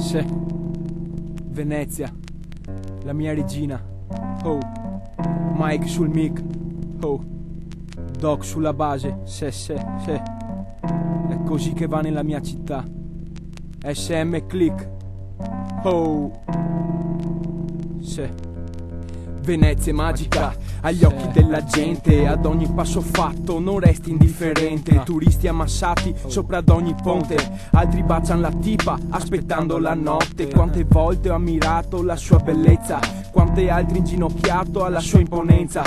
Sì, Venezia, la mia regina. Oh, Mike sul mic. Oh, Doc sulla base. Sì. È così che va nella mia città. SM Click. Oh, sì. Venezia è magica agli occhi della gente, ad ogni passo fatto non resti indifferente. Turisti ammassati sopra ad ogni ponte, altri baciano la tipa aspettando la notte. Quante volte ho ammirato la sua bellezza, quante altre inginocchiato alla sua imponenza.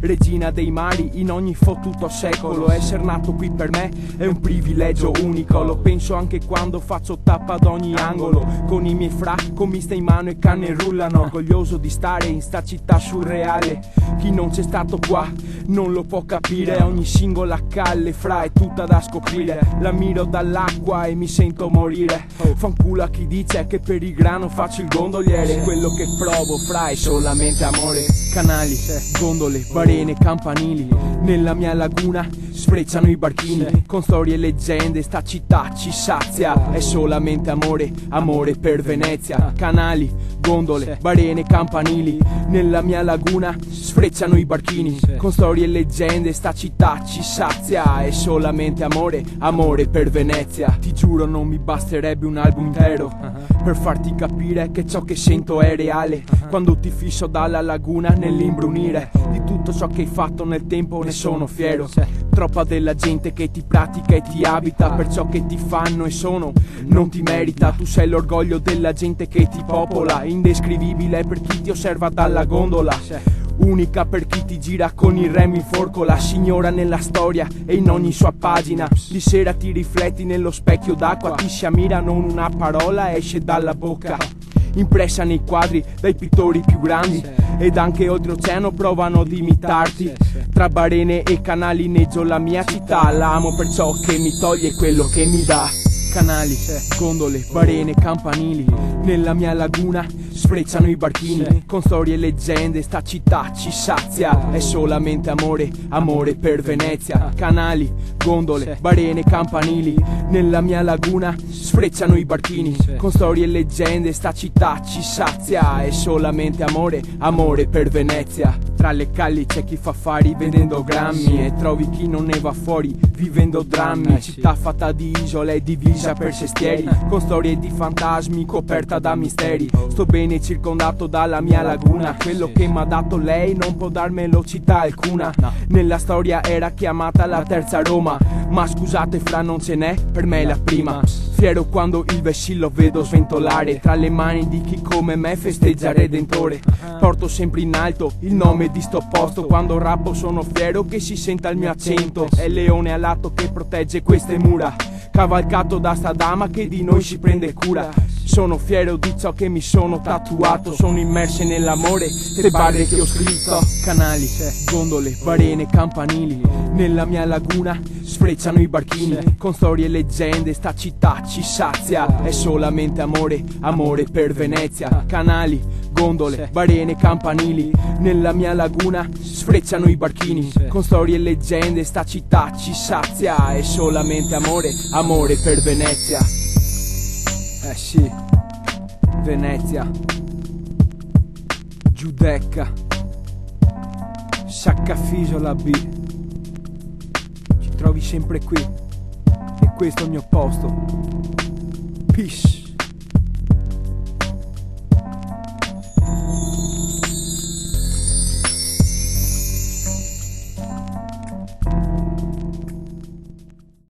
Regina dei mari in ogni fottuto secolo, essere nato qui per me è un privilegio unico. Lo penso anche quando faccio tappa ad ogni angolo, con i miei fra, con miste in mano e canne rullano. Orgoglioso di stare in sta città surreale, chi non c'è stato qua non lo può capire. Ogni singola calle fra è tutta da scoprire, la miro dall'acqua e mi sento morire. Fanculo a chi dice che per il grano faccio il gondoliere, quello che provo fra è solamente amore. Canali, gondole, barene, campanili, nella mia laguna sfrecciano i barchini, con storie e leggende sta città ci sazia. È solamente amore, amore per Venezia. Canali, gondole, barene, campanili, nella mia laguna sfrecciano i barchini, con storie e leggende sta città ci sazia. È solamente amore, amore per Venezia. Ti giuro non mi basterebbe un album intero per farti capire che ciò che sento è reale, quando ti fisso dalla laguna nell'imbrunire. Di tutto ciò che hai fatto nel tempo ne sono fiero, troppa della gente che ti pratica e ti abita, per ciò che ti fanno e sono non ti merita. Tu sei l'orgoglio della gente che ti popola, indescrivibile per chi ti osserva dalla gondola, unica per chi ti gira con il remo in forco. La signora nella storia e in ogni sua pagina, di sera ti rifletti nello specchio d'acqua, ti si ammira non una parola esce dalla bocca, impressa nei quadri dai pittori più grandi, ed anche oltreoceano provano ad imitarti. Tra barene e canali neggio la mia città, la amo per ciò che mi toglie quello che mi dà. Canali, gondole, barene, campanili, nella mia laguna sfrecciano i barchini, con storie e leggende sta città ci sazia. È solamente amore, amore per Venezia. Canali, gondole, barene, campanili, nella mia laguna sfrecciano i barchini, con storie e leggende sta città ci sazia. È solamente amore, amore per Venezia. Tra le calli c'è chi fa affari vendendo grammi, e trovi chi non ne va fuori vivendo drammi. Città fatta di isole divisa per sestieri, con storie di fantasmi coperta da misteri. Sto bene circondato dalla mia laguna, quello che m'ha dato lei non può darmelo città alcuna. Nella storia era chiamata la terza Roma, ma scusate fra non ce n'è, per me è la prima. Fiero quando il vessillo vedo sventolare tra le mani di chi come me festeggia Redentore. Porto sempre in alto il nome di sto posto, quando rappo sono fiero che si senta il mio accento. È il leone alato che protegge queste mura, cavalcato da sta dama che di noi si prende cura. Sono fiero di ciò che mi sono tatuato, sono immerse nell'amore, ste barre che ho scritto. Canali, gondole, barene, campanili, nella mia laguna sfrecciano i barchini, con storie e leggende sta città ci sazia. È solamente amore, amore per Venezia. Canali, gondole, barene, campanili, nella mia laguna sfrecciano i barchini, con storie e leggende sta città ci sazia. È solamente amore, amore per Venezia. Sì, Venezia, Giudecca, Saccafisola B. Ci trovi sempre qui, e questo è il mio posto. Peace.